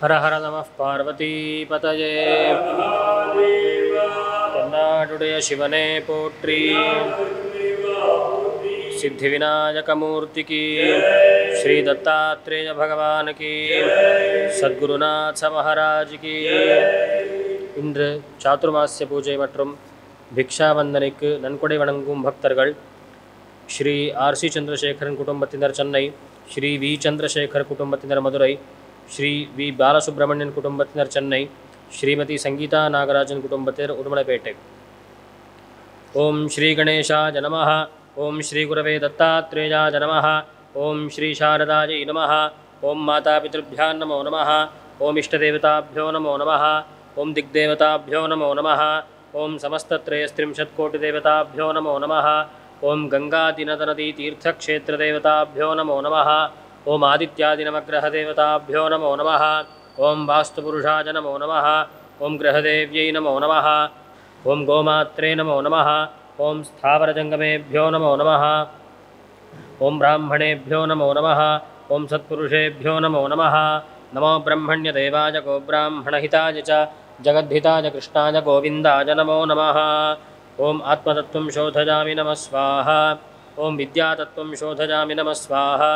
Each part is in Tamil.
हर हर नमः पार्वतीपतये தென்னாடுடைய சிவனே போற்றி सिद्धिविनायकमूर्ति की श्री दत्तात्रेय भगवान की सद्गुरुनाथ महाराज की இன்று சாதுர்மாஸ்ய பூஜை மற்றும் பிக்ஷாவந்தனைக்கு நன்கொடை வழங்கும் பக்தர்கள் ஸ்ரீ ஆர் சி சந்திரசேகரன் குடும்பத்தினர் சென்னை, ஸ்ரீ வி சந்திரசேகர் குடும்பத்தினர் மதுரை, ஸ்ரீ வி பாலசுப்ரமணியன் குடும்பத்தினர் சென்னை, श्रीमती संगीता नागराजन कुटुंबतिर उर्मलपेटे। ओम श्री गणेशाय नमः। ओम श्री गुरवे दत्तात्रेयाय नमः। ओम श्री शारदायै नमः। ओम मातापितृभ्यो नमो नमः। ओम इष्टदेवताभ्यो नमो नमः। ओम दिग्देवताभ्यो नमो नमः। ओम समस्तत्रयस्त्रिंशत्कोटिदेवताभ्यो नमो नमः। ओम गंगादिनदनदीतीर्थक्षेत्रदेवताभ्यो नमो नमः। ओम आदित्यादिनवग्रहदेवताभ्यो नमो नमः। ओम वास्तुपुरुषाय नमो नमः। ओम गृहदेव्यै नमो नमः। ओम गोमात्रे नमो नमः। ओम स्थावरजंगमेभ्यो नमो नमः। ओम ब्राह्मणेभ्यो नमो नमः। ओम सत्पुरुषेभ्यो नमो नमः। नमो ब्रह्मण्यदेवाय गोब्राह्मणहिताय च जगद्धिताय कृष्णाय गोविन्दाय नमो नमः। ओम आत्मतत्त्वं शोधयामि नमः स्वाहा। ओम विद्यातत्त्वं शोधयामि नमः स्वाहा।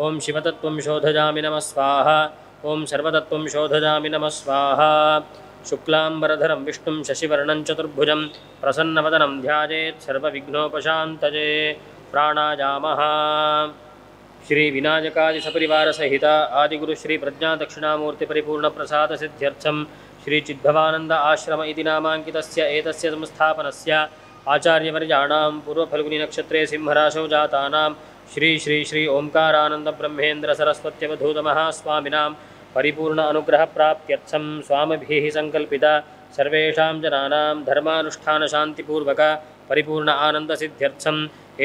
ओम शिवतत्त्वं शोधयामि नमः स्वाहा। ओम सर्वतत्त्वं शोधयामि नमः स्वाहा। शुक्लांबरधरं विष्णुं शशिवर्णं चतुर्भुजं प्रसन्नवदनं ध्यायेत् सर्वविघ्नोपशान्तये। प्राणायामः। श्री विनायकादि सपरिवार सहित आदिगुरु श्री प्रज्ञा दक्षिणामूर्ति परिपूर्ण प्रसाद सिद्ध्यर्थं श्री चिद्भवानंद आश्रम इति नामांकितस्य एतस्य संस्थापनस्य आचार्यवर्याणां पूर्वफल्गुनी नक्षत्रे सिंहराशौ जातानां श्री श्री श्री ओंकारानंद ब्रह्मेन्द्र सरस्वत्यवधूत महास्वामिनां परिपूर्ण अनुग्रह प्राप्त्यर्थं स्वामिभिः संकल्पिता सर्वेषां जनानां धर्मानुष्ठान शांतिपूर्वक परिपूर्ण आनंद सिद्ध्यर्थं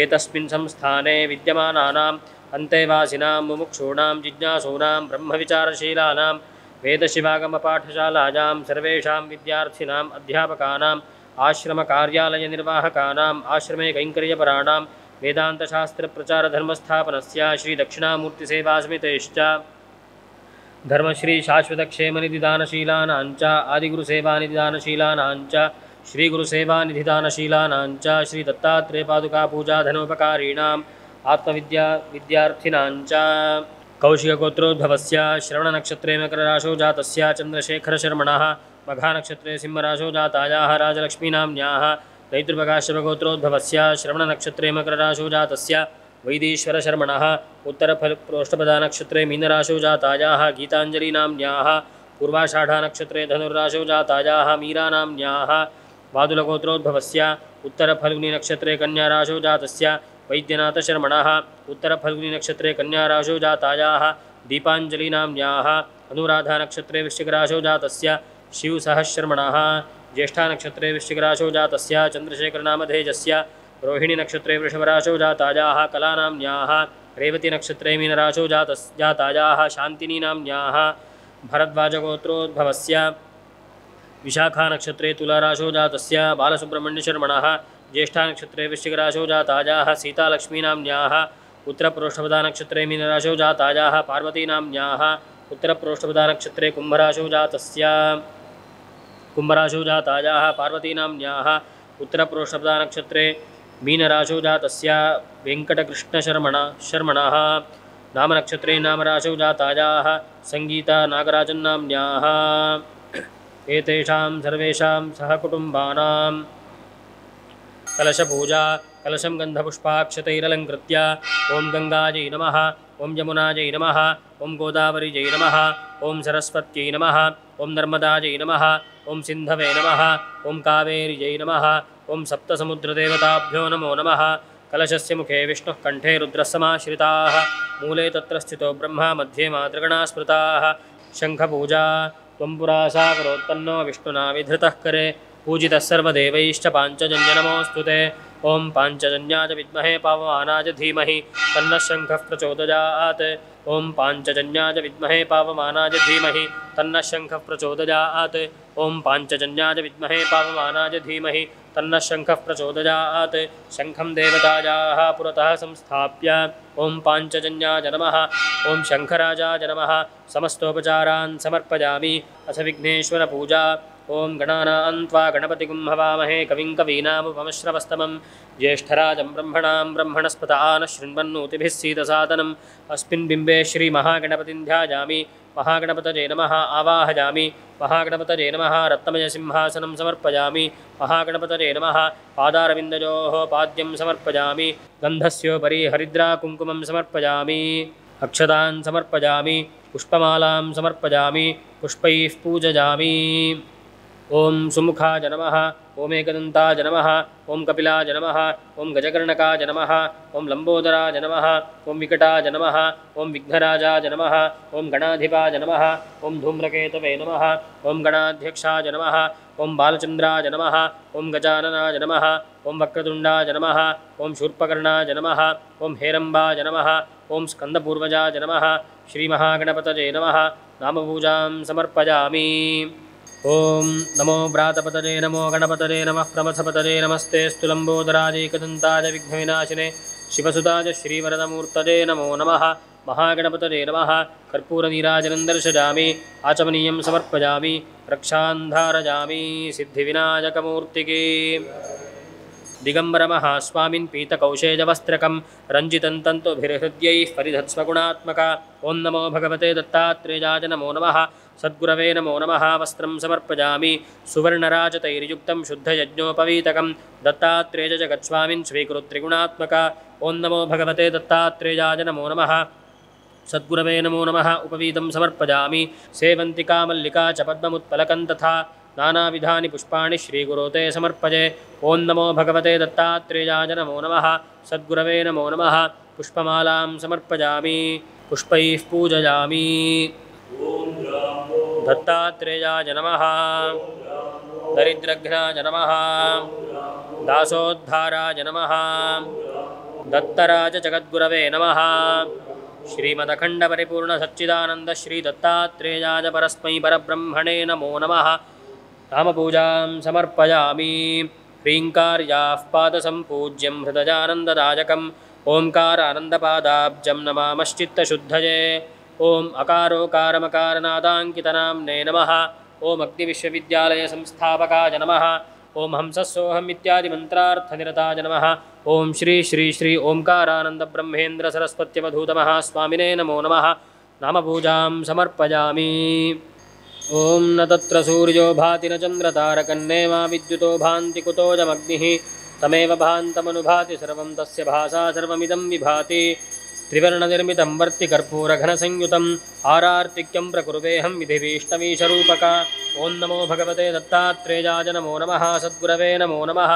एतस्मिन् संस्थाने विद्यमानानां अन्तेवासिनां मुमुक्षूणां जिज्ञासूनां ब्रह्मविचारशीलानां वेदशिवागमपाठशालायां सर्वेषां विद्यार्थिनाम् अध्यापकानाम् आश्रमकार्यालयनिर्वाहकानाम् आश्रमे कैङ्कर्यपराणां वेदान्तशास्त्रप्रचारधर्मस्थापनस्य श्री दक्षिणामूर्तिसेवासमितेश्च धर्मश्री शाश्वतक्षेमनिधिदानशीलानाञ्च आदिगुरुसेवानिधिदानशीलानाञ्च श्रीगुरुसेवानिधिदानशीलानाञ्च श्री दत्तात्रेयपादुकापूजाधनोपकारीणाम् आत्मविद्या विद्यार्थिनाञ्च कौशिकगोत्रोद्भवस्य श्रवणनक्षत्रे मकरराशौ जातस्य चन्द्रशेखरशर्मणः मघानक्षत्रे सिंहराशौ जातायाः राजलक्ष्मीनाम्न्याः नैतृपकाश्यपगोत्रोद्भवस्य श्रवणनक्षत्रे मकरराशौ जातस्य वैदीश्वरशर्मणः उत्तरफलप्रोष्ठपदानक्षत्रे मीनराशौ जातायाः गीताञ्जलिनाम्न्याः पूर्वाषाढानक्षत्रे धनुर्राशौ जातायाः मीरानाम्न्याः वादुलगोत्रोद्भवस्य उत्तरफल्गुनीनक्षत्रे कन्याराशौ जातस्य वैद्यनाथशर्मणः उत्तरफल्गुनीनक्षत्रे कन्याराशौ जातायाः दीपाञ्जलिनाम्न्याः अनुराधानक्षत्रे वृश्चिकराशौ जातस्य शिवसहशर्मणः ज्येष्ठानक्षत्रे वृश्चिकराशौ जातस्य चन्द्रशेखरनामधेयस्य रोहिणीनक्षत्रे वृषभराशौ जातायाः कलानाम्न्याः रेवतीनक्षत्रे मीनराशौ जातायाः शान्तिनीनाम्न्याः भरद्वाजगोत्रोद्भवस्य विशाखानक्षत्रे तुलाराशौ जातस्य बालसुब्रह्मण्यशर्मणः ज्येष्ठानक्षत्रे वृश्चिकराशौ जातायाः सीतालक्ष्मीनाम्न्याः उत्तरप्रोष्ठपदानक्षत्रे मीनराशौ जातायाः पार्वतीनाम्न्याः उत्तरप्रोष्ठपदानक्षत्रे कुम्भराशौ जातायाः पार्वतीनाम्न्याः उत्तरप्रोष्ठपदानक्षत्रे मीनराशौ जातस्य वेङ्कटकृष्णशर्मणः नामनक्षत्रे नामराशौ जातायाः संगीता नागराजन्नाम्न्याः एतेषां सर्वेषां सहकुटुम्बानां कलशपूजा कलशं गन्धपुष्पाक्षतैरलङ्कृत्य ओं गंगायै नमः, ओं यमुनायै नमः, ओं गोदावरीयै नमः, ओं सरस्वत्यै नमः, ओं नर्मदायै नमः, ओं सिन्धवे नमः, ओं कावेर्यै नमः, ओं सप्तसमुद्रदेवताभ्यो नमो नमः। कलशस्य मुखे विष्णुः कण्ठे रुद्रस्समाश्रिताः मूले तत्र स्थितो ब्रह्मा मध्ये मातृगणाः स्मृताः। शङ्खपूजा त्वं पुरा सागरोत्पन्नो विष्णुना विधृतः करे पूजितः सर्वदेवैश्च पाञ्चजन्य नमोऽस्तु ते। ओं पाञ्चजन्याय विद्महे पावमानाय धीमहि तन्नः शङ्खः प्रचोदयात्। ओं पाञ्चजन्याय विद्महे पावमानाय धीमहि तन्नः शङ्खः प्रचोदयात्। ओं पाञ्चजन्याय विद्महे पावमानाय धीमहि तन्नः शङ्खः प्रचोदयात्। शङ्खं देवतायाः पुरतः संस्थाप्य ॐ पाञ्चजन्याय नमः, ॐ शङ्खराजाय नमः समस्तोपचारान् समर्पयामि। अथ विघ्नेश्वरपूजा। ॐ गणानां त्वा गणपतिं हवामहे कविं कवीनामुपमश्रवस्तमं ज्येष्ठराजं ब्रह्मणां ब्रह्मणस्पत आनः शृण्वन्नोतिभिः सीदसादनम्। अस्मिन् बिम्बे श्रीमहागणपतिं ध्यायामि। महागणपतये नमः आवाहयामि। महागणपतये नमः रत्नमयसिंहासनं समर्पयामि। महागणपतये नमः पादारविन्दयोः पाद्यं समर्पयामि। गन्धस्योपरि हरिद्राकुङ्कुमं समर्पयामि। अक्षतान् समर्पयामि। पुष्पमालां समर्पयामि। पुष्पैः पूजयामि। ॐ सुमुखाय नमः, ॐ एकदन्ताय नमः, ॐ कपिलाय नमः, ॐ गजकर्णकाय नमः, ॐ लम्बोदराय नमः, ॐ विकटाय नमः, ॐ विघ्नराजाय नमः, ॐ गणाधिपाय नमः, ॐ धूम्रकेतवे नमः, ॐ गणाध्यक्षाय नमः, ॐ बालचन्द्राय नमः, ॐ गजाननाय नमः, ॐ वक्रतुण्डाय नमः, ॐ शूर्पकर्णाय नमः, ॐ हेरम्बाय नमः, ॐ स्कन्दपूर्वजाय नमः। श्रीमहागणपतये नमः। नामपूजां समर्पयामि। ॐ नमो व्रातपतये नमो गणपतये नमः प्रमथपतये नमस्ते स्तुलम्बोदराजेकदन्ताय विघ्नविनाशिने शिवसुताय श्रीवरदमूर्तये नमो नमः। महागणपतये नमः। कर्पूरनीराजनं दर्शयामि। आचमनीयं समर्पयामि। रक्षान् धारयामि। सिद्धिविनायकमूर्तिके दिगम्बरमहास्वामिन् पीतकौशेजवस्त्रकं रञ्जितं तन्तुभिर्हृद्यैः परिधत्स्वगुणात्मका। ॐ नमो भगवते दत्तात्रेयाय नमो नमः। सद्गुरवे नमो नमः। वस्त्रं समर्पयामि। सुवर्णराजतैर्युक्तं शुद्धयज्ञोपवीतकं दत्तात्रेय जगत्स्वामिन् स्वीकुरु त्रिगुणात्मका। ॐ नमो भगवते दत्तात्रेयाय नमो नमः। सद्गुरवे नमो नमः। उपवीतं समर्पयामि। सेवन्तिका मल्लिका च पद्ममुत्पलकं तथा नानाविधानि पुष्पाणि श्रीगुरो ते समर्पये। ॐ नमो भगवते दत्तात्रेयाय नमो नमः। सद्गुरवे नमो नमः। पुष्पमालां समर्पयामि। पुष्पैः पूजयामि। दत्तात्रेयाय नमः। दरिद्रघ्नाय नमः। दासोद्धाराय नमः। दत्तराज जगद्गुरवे नमः। श्रीमदखण्डपरिपूर्णसच्चिदानन्द श्रीदत्तात्रेयाय परस्मै परब्रह्मणे नमो नमः। नामपूजां समर्पयामि। ह्रीङ्कार्याः पादसम्पूज्यं हृदयानन्ददायकम् ओङ्कारानन्दपादाब्जं नमामश्चित्तशुद्धये। ॐ अकारोकारमकारनादाङ्कितनाम्ने नमः। ॐ अग्निविश्वविद्यालयसंस्थापकाय नमः। ॐ हंसस्सोऽहम् इत्यादिमन्त्रार्थनिरताय नमः। ॐ श्री श्री श्री ओङ्कारानन्दब्रह्मेन्द्रसरस्वत्यवधूतमहास्वामिने नमो नमः। नामपूजां समर्पयामि। ॐ न तत्र सूर्यो भाति न चन्द्रतारकन्नेमा विद्युतो भान्ति कुतोऽयमग्निः तमेव भान्तमनुभाति सर्वं तस्य भासा सर्वमिदं विभाति। त्रिवर्णनिर्मितं वर्तिकर्पूरघनसंयुतम् आरार्तिक्यं प्रकुर्वेऽहं विधिभीष्टमीशरूपका। ॐ नमो भगवते दत्तात्रेयाय नमो नमः। सद्गुरवे नमो नमः।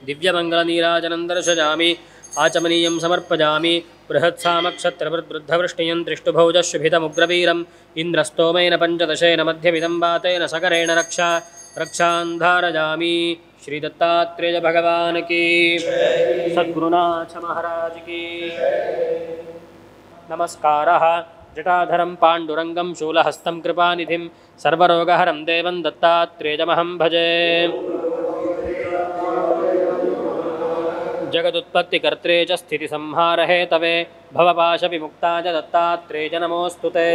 दिव्यमङ्गलनीराजनं दर्शयामि। आचमनीयं समर्पयामि। बृहत्सामक्षत्रवृद्धवृष्टियं त्रिष्टुभौजशुभितमुग्रवीरम् इन्द्रस्तोमेन पञ्चदशेन मध्यमिदं वातेन सकरेण रक्षान् धारयामि। श्रीदत्तात्रेय भगवान् की सद्गुरुनाथ महाराज की नमस्कारः। जटाधरं पाण्डुरङ्गं शूलहस्तं कृपानिधिं सर्वरोगहरं देवं दत्तात्रेयमहं भजे। जगदुत्पत्तिकर्त्रे च स्थितिसंहारहेतवे भवपाशविमुक्ताय दत्तात्रेय नमोऽस्तु ते।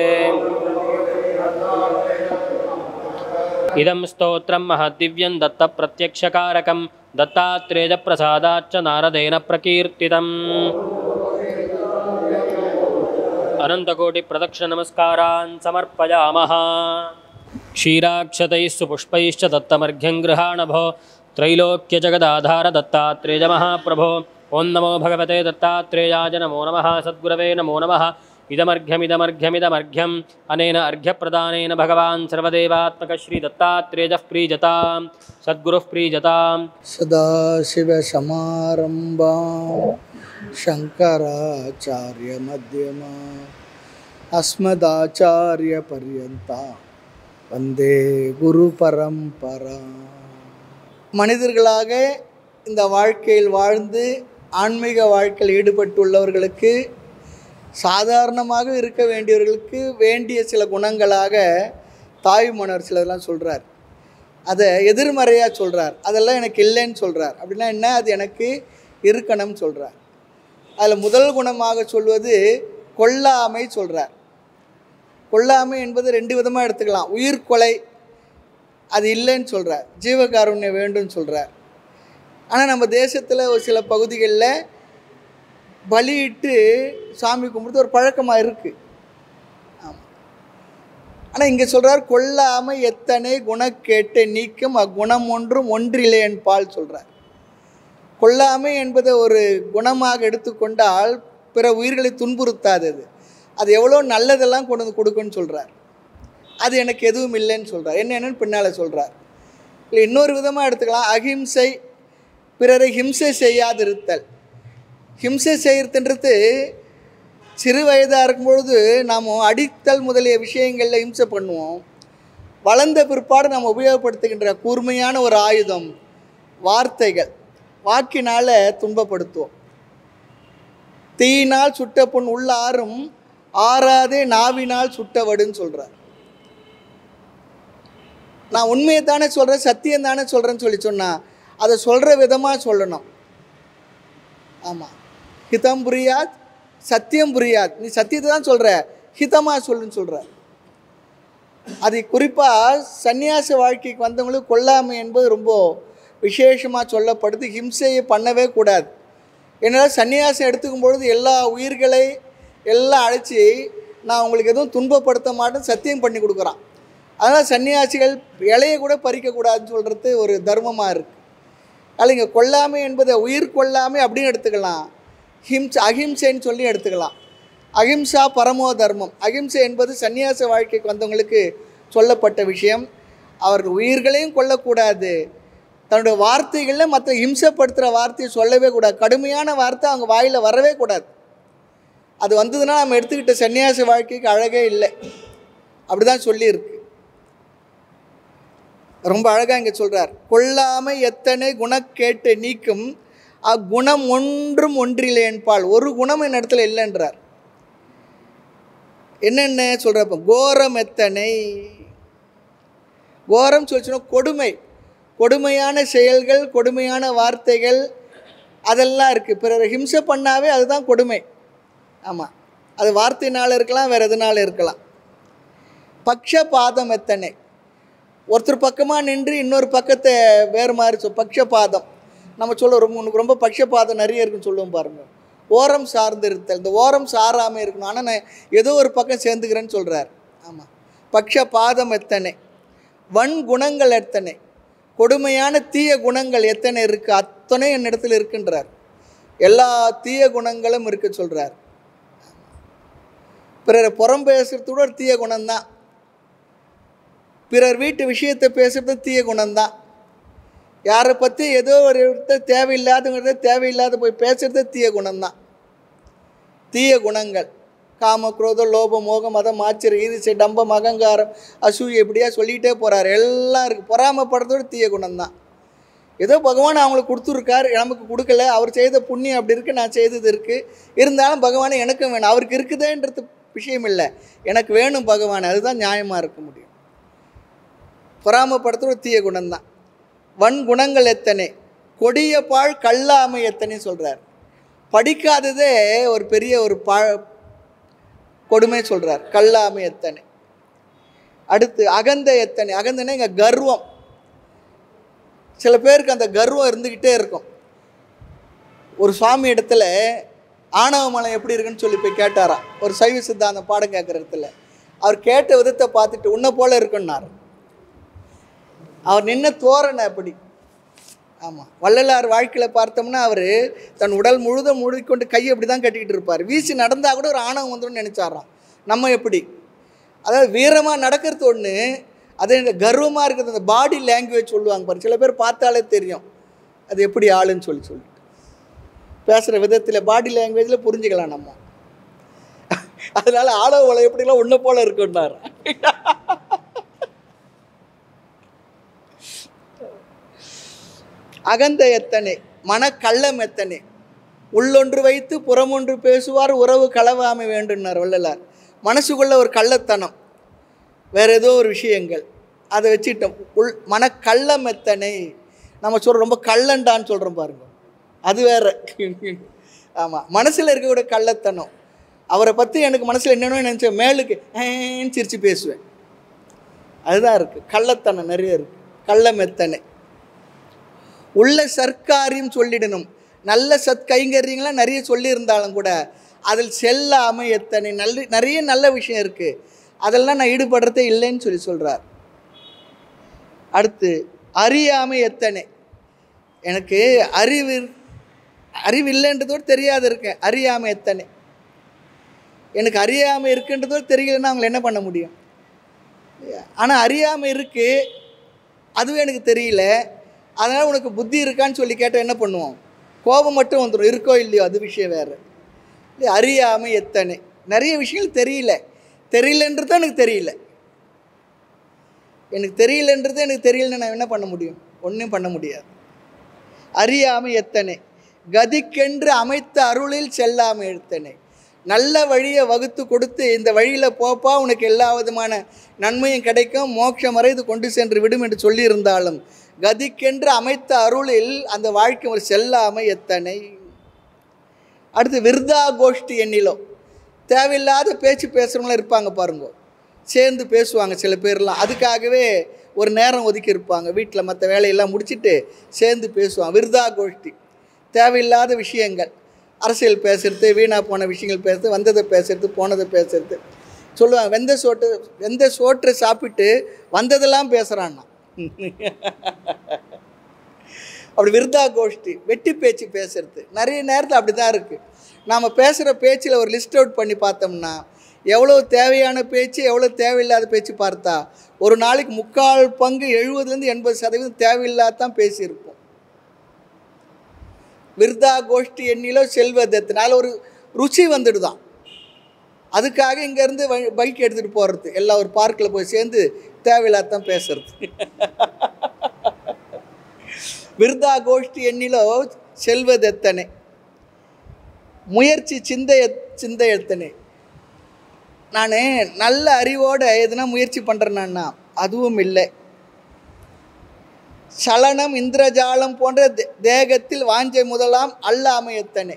इदं स्तोत्रं महद्दिव्यं दत्तप्रत्यक्षकारकं दत्तात्रेयप्रसादाच्च नारदेन प्रकीर्तितम्। अनन्तकोटिप्रदक्षिणनमस्कारान् समर्पयामः। क्षीराक्षतैः सुपुष्पैश्च दत्तमर्घ्यं गृहाणभो त्रैलोक्यजगदाधार दत्तात्रेय महाप्रभो। ॐ नमो भगवते दत्तात्रेयाय नमो नमः। सद्गुरवे नमो नमः। इदमर्घ्यमिदमर्घ्यमिदमर्घ्यम् अनेन अर्घ्यप्रदानेन भगवान् सर्वदेवात्मकः श्रीदत्तात्रेयः प्रीजतां सद्गुरुः प्रीजतां। सदाशिवसमारम्भां शङ्कराचार्यमध्यमाम् अस्मदाचार्यपर्यन्तां वन्दे குருபரம்பரா. மனிதர்களாக இந்த வாழ்க்கையில் வாழ்ந்து ஆன்மீக வாழ்க்கையில் ஈடுபட்டுள்ளவர்களுக்கு, சாதாரணமாக இருக்க வேண்டியவர்களுக்கு வேண்டிய சில குணங்களாக தாய்மன்னர் சிலதெல்லாம் சொல்கிறார். அதை எதிர்மறையாக சொல்கிறார். அதெல்லாம் எனக்கு இல்லைன்னு சொல்கிறார். அப்படின்னா என்ன? அது எனக்கு இருக்கணும்னு சொல்கிறார். அதில் முதல் குணமாக சொல்வது கொல்லாமை சொல்கிறார். கொல்லாமை என்பது 2 விதமாக எடுத்துக்கலாம். உயிர் கொலை அது இல்லைன்னு சொல்கிறார், ஜீவகாருண்யம் வேண்டும்னு சொல்கிறார். ஆனால் நம்ம தேசத்தில் ஒரு சில பகுதிகளில் பலியிட்டு சாமி கும்பிடுறது ஒரு பழக்கமாக இருக்குது. ஆமாம். ஆனால் இங்கே சொல்கிறார் கொல்லாமை எத்தனை குணக்கேட்டை நீக்கும் அக்குணம் ஒன்றும் ஒன்றில்லையன் பால் சொல்கிறார். கொல்லாமை என்பதை ஒரு குணமாக எடுத்துக்கொண்டால் பிற உயிர்களை துன்புறுத்தாதது. அது எவ்வளோ நல்லதெல்லாம் கொண்டு வந்து கொடுக்குன்னு சொல்கிறார். அது எனக்கு எதுவும் இல்லைன்னு சொல்கிறார். என்னென்னு பின்னால் சொல்கிறார். இல்லை இன்னொரு விதமாக எடுத்துக்கலாம். அஹிம்சை, பிறரை ஹிம்சை செய்யாதிருத்தல். ஹிம்சை செய்கிறதுன்றது சிறு வயதாக இருக்கும்பொழுது நாம் அடித்தல் முதலிய விஷயங்களில் ஹிம்சை பண்ணுவோம். வளர்ந்த பிற்பாடு நாம் உபயோகப்படுத்துகின்ற கூர்மையான ஒரு ஆயுதம் வார்த்தைகள். வாக்கினால் துன்பப்படுத்துவோம். தீயினால் சுட்ட பொன் உள்ள ஆறும் ஆறாதே நாவினால் சுட்டவடுன்னு சொல்கிறார். நான் உண்மையை தானே சொல்கிறேன், சத்தியம் தானே சொல்கிறேன்னு சொன்னால் அதை சொல்கிற விதமாக சொல்லணும். ஆமாம். ஹிதம் புரியாத் சத்தியம் புரியாத். நீ சத்தியத்தை தான் சொல்கிற, ஹிதமாக சொல்லுன்னு சொல்கிற. அது குறிப்பாக சன்னியாச வாழ்க்கைக்கு வந்தவங்களுக்கு கொல்லாமை என்பது ரொம்ப விசேஷமாக சொல்லப்படுது. ஹிம்சையை பண்ணவே கூடாது. என்னால் சன்னியாசம் எடுத்துக்கும் பொழுது எல்லா உயிர்களை எல்லாம் அழைச்சி நான் உங்களுக்கு எதுவும் துன்பப்படுத்த மாட்டேன்னு சத்தியம் பண்ணி கொடுக்குறான். அதனால் சன்னியாசிகள் இலையை கூட பறிக்கக்கூடாதுன்னு சொல்கிறது ஒரு தர்மமாக இருக்குது. அதில் இங்கே கொல்லாமை என்பதை உயிர் கொல்லாமை அப்படின்னு எடுத்துக்கலாம். அஹிம்சைன்னு சொல்லி எடுத்துக்கலாம். அஹிம்சா பரமோ தர்மம். அஹிம்சை என்பது சன்னியாச வாழ்க்கைக்கு வந்தவங்களுக்கு சொல்லப்பட்ட விஷயம். அவர்கள் உயிர்களையும் கொல்லக்கூடாது, தன்னுடைய வார்த்தைகளில் மற்ற ஹிம்சப்படுத்துகிற வார்த்தையை சொல்லவே கூடாது. கடுமையான வார்த்தை அவங்க வாயில் வரவே கூடாது. அது வந்ததுன்னா நம்ம எடுத்துக்கிட்ட சன்னியாச வாழ்க்கைக்கு அழகே இல்லை. அப்படி தான் சொல்லியிருக்கு. ரொம்ப அழகாக இங்கே சொல்கிறார். கொல்லாமை எத்தனை குணக்கேட்டை நீக்கும் அக்குணம் ஒன்றும் ஒன்றில்லையன்பால். ஒரு குணம் என் இடத்துல இல்லைன்றார். என்னென்ன சொல்கிறப்ப கோரம் எத்தனை. கோரம் சொல்லிச்சுன்னா கொடுமை, கொடுமையான செயல்கள், கொடுமையான வார்த்தைகள் அதெல்லாம் இருக்குது. பிறரை ஹிம்சை பண்ணாவே அதுதான் கொடுமை. ஆமாம், அது வார்த்தையினால் இருக்கலாம், வேறு எதுனாலும் இருக்கலாம். பக்ஷபாதம் எத்தனை. ஒருத்தர் பக்கமாக நின்று இன்னொரு பக்கத்தை வேறு மாதிரி பக்ஷபாதம் நம்ம சொல்லுவோம். உனக்கு ரொம்ப பக்ஷபாதம் நிறைய இருக்குன்னு சொல்லுவோம் பாருங்கள். ஓரம் சார்ந்து இருத்தல். இந்த ஓரம் சாராமல் இருக்கணும், ஆனால் நான் ஏதோ ஒரு பக்கம் சேர்ந்துக்கிறேன்னு சொல்கிறார். ஆமாம். பக்ஷபாதம் எத்தனை. வன் குணங்கள் எத்தனை. கொடுமையான தீய குணங்கள் எத்தனை இருக்குது, அத்தனை என் இடத்துல இருக்குன்றார். எல்லா தீய குணங்களும் இருக்க சொல்கிறார். பிறரை புறம் பேசுறது கூட ஒரு தீய குணம்தான். பிறர் வீட்டு விஷயத்தை பேசுகிறது தீய குணம்தான். யாரை பற்றி ஏதோ ஒரு தேவையில்லாதங்கிறத தேவையில்லாத போய் பேசுகிறது தீய குணம்தான். தீய குணங்கள் காம குரோதம் லோபம் மோகம் மதம் ஆச்சரியம் ஈரிசை டம்பம் அகங்காரம் அசூயை இப்படியா சொல்லிகிட்டே போகிறார். எல்லாம் இருக்குது. பொறாமப்படுறதோட தீய குணம்தான். ஏதோ பகவான் அவங்களுக்கு கொடுத்துருக்கார், நமக்கு கொடுக்கல. அவர் செய்த புண்ணியம் அப்படி இருக்குது, நான் செய்தது இருக்குது. இருந்தாலும் பகவானை எனக்கும் வேணும். அவருக்கு இருக்குதுன்றது விஷயம் இல்லை, எனக்கு வேணும் பகவான். அதுதான் நியாயமாக இருக்க முடியும். பொறாமப்படுத்துகிற தீய குணம்தான். வன் குணங்கள் எத்தனை. கொடிய பாழ் கல்லாமை எத்தனை சொல்கிறார். படிக்காததே ஒரு பெரிய ஒரு கொடுமை சொல்கிறார். கல்லாமை எத்தனை. அடுத்து அகந்தை எத்தனை. அகந்தைன்னா இங்கே கர்வம். சில பேருக்கு அந்த கர்வம் இருந்துக்கிட்டே இருக்கும். ஒரு சுவாமி இடத்துல ஆணவ மலம் எப்படி இருக்குன்னு சொல்லி போய் கேட்டாராம். ஒரு சைவ சித்தாந்த பாடம் கேட்குற இடத்துல அவர் கேட்ட விதத்தை பார்த்துட்டு உன்னை போல இருக்குன்னார். அவர் நின்ன தோரணை அப்படி. ஆமாம், வள்ளலார் வாழ்க்கையில் பார்த்தோம்னா அவர் தன் உடல் முழுதும் மூடிக்கொண்டு கையை அப்படி தான் கட்டிக்கிட்டு இருப்பார். வீசி நடந்தால் கூட ஒரு ஆணவம் வந்துடும் நினச்சாராம். நம்ம எப்படி, அதாவது வீரமாக நடக்கிறது ஒன்று, அதே இந்த கர்வமாக இருக்கிறது அந்த பாடி லாங்குவேஜ் சொல்லுவாங்க பாரு. சில பேர் பார்த்தாலே தெரியும் அது எப்படி ஆளுன்னு சொல்லிட்டு பேசுகிற விதத்தில் பாடி லாங்குவேஜில் புரிஞ்சுக்கலாம் நம்ம. அதனால ஆணவ வலை எப்படிலாம் உன்னை போல இருக்குன்னார். அகந்தை எத்தனை. மனக்கள்ளம் எத்தனை. உள்ளொன்று வைத்து புறமொன்று பேசுவார் உறவு களவாமை வேண்டும்னார் வள்ளலார். மனசுக்குள்ள ஒரு கள்ளத்தனம், வேறு ஏதோ ஒரு விஷயங்கள், அதை வச்சுக்கிட்டோம். மனக்கள்ளம் எத்தனை, நம்ம சொல்கிறோம் ரொம்ப கள்ளண்டான்னு சொல்கிறோம் பாருங்க, அது வேற. ஆமாம், மனசில் இருக்கக்கூடிய கள்ளத்தனம். அவரை பற்றி எனக்கு மனசில் என்னென்னு நினச்சேன், மேலுக்கு சிரித்து பேசுவேன், அதுதான் இருக்குது. கள்ளத்தனம் நிறைய இருக்குது. கள்ளம் எத்தனை. உள்ள சர்க்காரியம் சொல்லிடணும். நல்ல கைங்கரியங்களாம் நிறைய சொல்லியிருந்தாலும் கூட அதில் செல்லாமை எத்தனை. நிறைய நல்ல விஷயம் இருக்குது, அதெல்லாம் நான் ஈடுபடுறதே இல்லைன்னு சொல்கிறார். அடுத்து அறியாமை எத்தனை. எனக்கு அறிவு இல்லைன்றதோடு தெரியாது இருக்கேன். அறியாமை எத்தனை. எனக்கு அறியாமை இருக்குன்றதோடு தெரியலன்னா அவங்களை என்ன பண்ண முடியும்? ஆனால் அறியாமை இருக்குது, அதுவே எனக்கு தெரியல, அதனால் உனக்கு புத்தி இருக்கான்னு சொல்லி கேட்டால் என்ன பண்ணுவோம்? கோபம் மட்டும் வந்துடும், இருக்கோ இல்லையோ அது விஷயம் வேறு. இல்லை, அறியாமை எத்தனை. நிறைய விஷயங்கள் தெரியலன்றது எனக்கு தெரியல. எனக்கு தெரியலன்றது எனக்கு தெரியலன்னு நான் என்ன பண்ண முடியும்? ஒன்றும் பண்ண முடியாது. அறியாமை எத்தனை. கதிக்கென்று அமைத்த அருளில் செல்லாமை எத்தனை. நல்ல வழியை வகுத்து கொடுத்து இந்த வழியில் போப்பா உனக்கு எல்லா விதமான நன்மையும் கிடைக்கும், மோட்சம் வரை இது கொண்டு சென்று விடும் என்று சொல்லியிருந்தாலும் கதிக்கென்று அமைத்த அருளில் அந்த வாழ்க்கை ஒரு செல்லாமை எத்தனை. அடுத்து விருதா கோஷ்டி எண்ணிலோ. தேவையில்லாத பேச்சு பேசுகிறவங்களாம் இருப்பாங்க பாருங்க, சேர்ந்து பேசுவாங்க சில பேர்லாம். அதுக்காகவே ஒரு நேரம் ஒதுக்கி இருப்பாங்க, வீட்டில் மற்ற வேலையெல்லாம் முடிச்சுட்டு சேர்ந்து பேசுவாங்க. விருதா கோஷ்டி, தேவையில்லாத விஷயங்கள், அரசியல் பேசுகிறது, வீணாக போன விஷயங்கள் பேசுறது, வந்ததை பேசுறது, போனதை பேசுறது. சொல்லுவாங்க வெந்த சோற்றை சாப்பிட்டு வந்ததெல்லாம் பேசுகிறான்னா. அப்படி விருதா கோஷ்டி, வெட்டி பேச்சு பேசுறது நிறைய நேரத்தில் அப்படி தான் இருக்குது. நாம் பேசுகிற பேச்சில் ஒரு லிஸ்ட் அவுட் பண்ணி பார்த்தோம்னா எவ்வளோ தேவையான பேச்சு எவ்வளோ தேவையில்லாத பேச்சு பார்த்தா ஒரு நாளைக்கு 3/4 பங்கு 70-80% தேவையில்லாதான் பேசியிருப்போம். விருதா கோஷ்டி எண்ணிலோ செல்வதத்தினால ஒரு ருச்சி வந்துடுதான். அதுக்காக இங்கேருந்து பைக் எடுத்துகிட்டு போகிறது, எல்லாம் ஒரு பார்க்கில் போய் சேர்ந்து தேவையில்லாதான் பேசுறது. விருதா கோஷ்டி எண்ணிலோ செல்வதெத்தனை. முயற்சி சிந்தை எத்தனை. நான் நல்ல அறிவோடு எதுனா முயற்சி பண்ணுறேன்னா அதுவும் இல்லை. சலனம் இந்திரஜாலம் போன்ற தேகத்தில் வாஞ்சை முதலாம் அல்லாமை எத்தனை.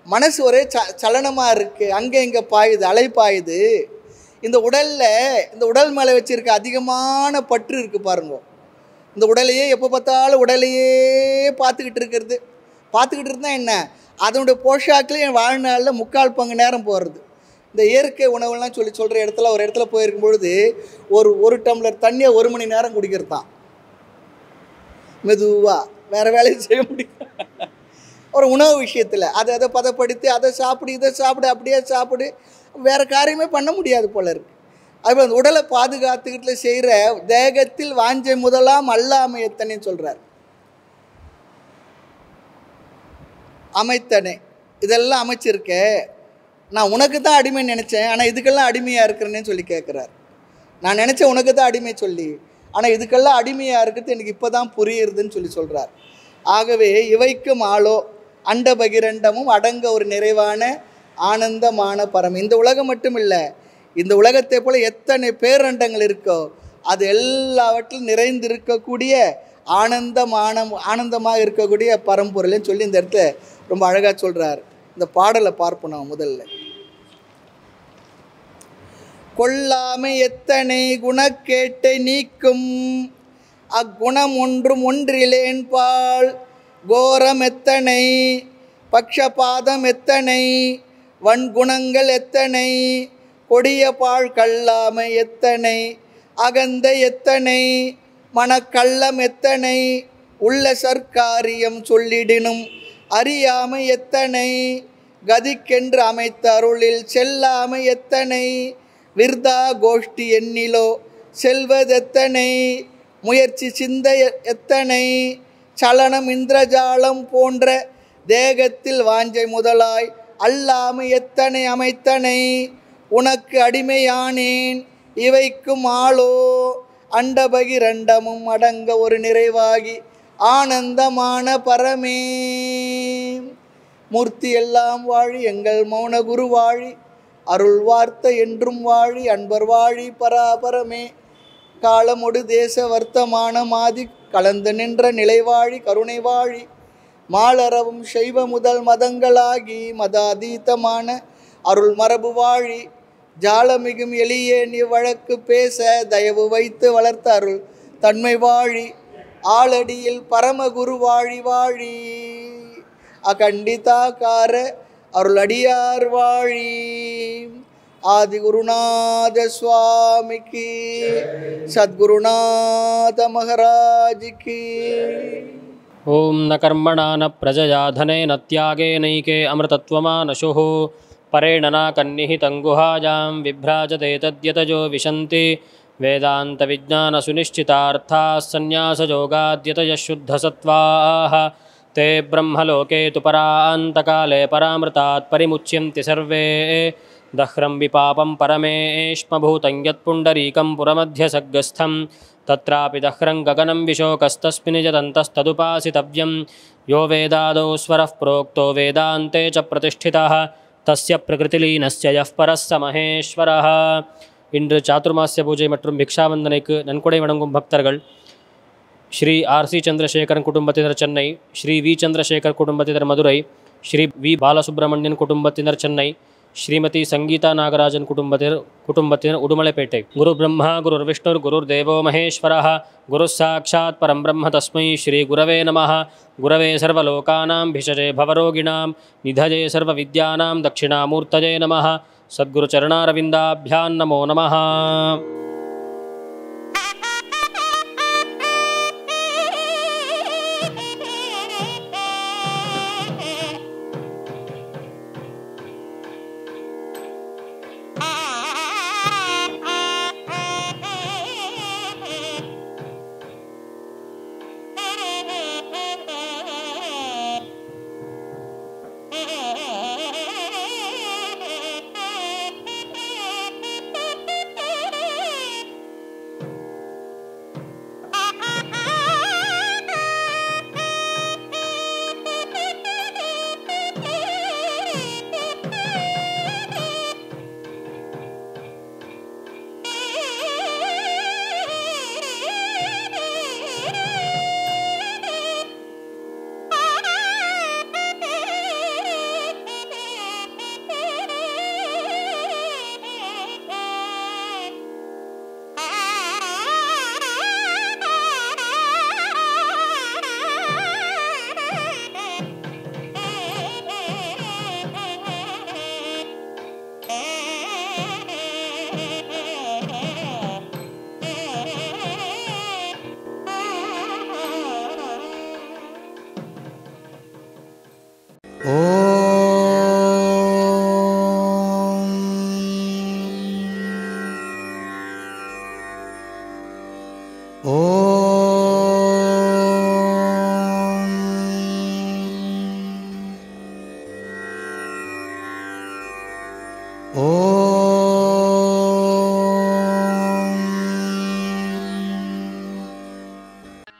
மனசு ஒரே சலனமாக இருக்குது, அங்கே இங்கே பாயுது, அலை பாயுது. இந்த உடல் மேலே வச்சுருக்க அதிகமான பற்று இருக்குது பாருங்க. இந்த உடலையே எப்போ பார்த்தாலும் உடலையே பார்த்துக்கிட்டு இருந்தால் என்ன, அதனுடைய போஷாக்கில் என் வாழ்நாளில் 3/4 பங்கு நேரம் போகிறது. இந்த இயற்கை உணவுலாம் சொல்கிற இடத்துல ஒரு இடத்துல போயிருக்கும் பொழுது ஒரு டம்ளர் தண்ணியை 1 மணி நேரம் குடிக்கிறது தான். மெதுவாக வேறு வேலையும் செய்ய முடியும். ஒரு உணவு விஷயத்தில் அதை பதப்படுத்தி அதை சாப்பிடு இதை சாப்பிடு அப்படியே சாப்பிடு, வேறு காரியமே பண்ண முடியாது போல இருக்குது. அதுபோல் அந்த உடலை பாதுகாத்துக்கிட்டு செய்கிற தேகத்தில் வாஞ்சை முதலாம் அல்லாமை எத்தனைன்னு சொல்கிறார். அமைத்தனை, இதெல்லாம் அமைச்சிருக்க, நான் உனக்கு தான் அடிமை நினச்சேன், ஆனால் இதுக்கெல்லாம் அடிமையாக இருக்கிறேன்னு சொல்லி கேட்குறார். நான் நினச்சேன் உனக்கு தான் அடிமை சொல்லி, ஆனால் இதுக்கெல்லாம் அடிமையாக இருக்கிறது எனக்கு இப்போ தான் புரியுறதுன்னு சொல்கிறார். ஆகவே இவைக்கும் ஆளோ அண்ட பகிரண்டமும் அடங்க ஒரு நிறைவான ஆனந்தமான பரம். இந்த உலகம் மட்டும் இல்லை, இந்த உலகத்தை போல எத்தனை பேரண்டங்கள் இருக்கோ அது எல்லாவற்றிலும் நிறைந்திருக்கக்கூடிய ஆனந்தமாக இருக்கக்கூடிய பரம்பொருள்னு சொல்லி இந்த இடத்துல ரொம்ப அழகாக சொல்கிறார். இந்த பாடலை பார்ப்போம் நான் முதல்ல. கொல்லாமை எத்தனை குணக்கேட்டை நீக்கும் அக்குணம் ஒன்றும் ஒன்றிலேன் பால். கோரம் எத்தனை பக்ஷபாதம் எத்தனை வன்குணங்கள் எத்தனை கொடிய பால் கல்லாமை எத்தனை அகந்தை எத்தனை மனக்கள்ளம் எத்தனை உள்ள சர்க்காரியம் சொல்லிடினும் அறியாமை எத்தனை கதிக்கென்று அமைத்த அருளில் செல்லாமை எத்தனை விருதா கோஷ்டி எண்ணிலோ செல்வதெத்தனை முயற்சி சிந்தை எத்தனை சலனம் இந்திரஜாலம் போன்ற தேகத்தில் வாஞ்சை முதலாய் அல்லாமை எத்தனை அமைத்தனை உனக்கு அடிமையானேன் இவைக்கும் ஆளோ அண்டபகிரண்டமும் அடங்க ஒரு நிறைவாகி ஆனந்தமான பரமே. மூர்த்தி எல்லாம் வாழி எங்கள் மௌன குரு வாழி அருள் வார்த்தை என்றும் வாழி அன்பர் வாழி பராபரமே. காலமொடு தேச வர்த்தமானமாதி கலந்து நின்ற நிலைவாழி கருணை வாழி மாலரவும் சைவ முதல் மதங்களாகி மதாதீதமான அருள் மரபு வாழி ஜாலமிகும் எளியே நீ வழக்கு பேச தயவு வைத்து வளர்த்த அருள் தன்மை வாழி ஆளடியில் பரமகுரு வாழி வாழி அகண்டிதாகார அருளடியார் வாழி ஆதி குருநாத சுவாமிக்கு சத்குருநாத மகாராஜிக்கு. ஓம் ந கர்மணா ந பிரஜயா தனேன தியாகேனைகே அமிர்தத்வமானசுः பரேண நாகன்னிஹிதங் குஹாயாம் விப்ராஜதே தத்யதஜோ விசந்தி வேதாந்தவிஜ்ஞானசுனிஷ்டிதார்த்தாः சந்நியாசயோகாத்யதயः शुद्धसत्त्वाः ते ब्रह्मलोके तु परान्तकाले परामृतात् परिमुच्यन्ति सर्वे दह्रं विपापं परमेष्मभूतं यत्पुण्डरीकं पुरमध्यसग्गस्थं तत्रापि दह्रं गगनं विशोकस्तस्मिन् जदन्तस्तदुपासितव्यं यो वेदादौ स्वरः प्रोक्तो वेदान्ते च प्रतिष्ठितः तस्य प्रकृतिलीनस्य यः परः स महेश्वरः. இன்று சாதுர்மாசிய பூஜை மற்றும் பிக்ஷாவந்தனைக்கு நன்கொடை வழங்கும் பக்தர்கள் ஸ்ரீ ஆர்.சி. சந்திரசேகரன் குடும்பத்தினர் சென்னை, ஸ்ரீ வி. சந்திரசேகர் குடும்பத்தினர் மதுரை, ஸ்ரீ வி. பாலசுப்ரமணியன் குடும்பத்தினர் சென்னை, ஸ்ரீமதி சங்கீதா நாகராஜன் குடும்பத்தினர் உடுமலைப்பேட்டை. குரு பிரம்மா குருர் விஷ்ணுர் குருர் தேவோ மகேஸ்வரः குரு சாட்சாத் பரம் பிரம்ம தஸ்மை ஸ்ரீ குரவே நமः. குரவே சர்வலோகானாம் பிஷஜே பவரோகிணாம் நிதஜே சர்வவித்யானாம் தட்சிணாமூர்த்தஜே நமः. சத்குரு சரணாரவிந்தாभ्यां நமோ நமः.